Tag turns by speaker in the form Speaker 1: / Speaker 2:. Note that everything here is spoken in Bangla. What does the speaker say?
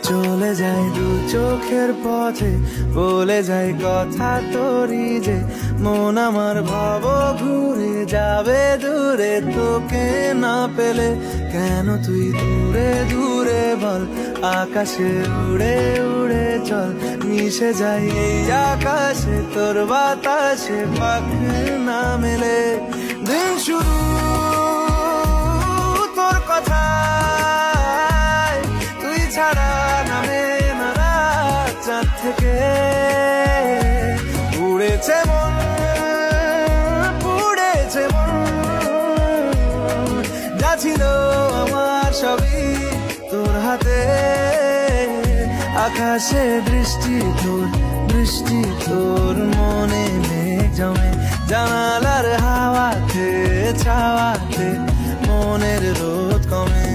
Speaker 1: চলে যায় দু চোখের পথে, বলে যায় কথা তোরই যে, মন আমার ভাব ঘুরে যাবে দূরে তোকে না পেলে। কেন তুই দূরে দূরে বল, আকাশে উড়ে উড়ে চল, মিশে যাই এই আকাশে তোর বাতাসে, পাখ না মেলে। দিন শুরু তোর কথায়, তুই ছাড়া নামে না রাত চাঁদ থেকে। উড়েছে মন, পুড়েছে মন, যা ছিল আমার সবই তোর হাতে। আকাশে বৃষ্টি তোর, বৃষ্টি তোর, মনে মেঘ জমে জানালার হাওয়াতে, ছাওয়াতে মনের রোদ কমে।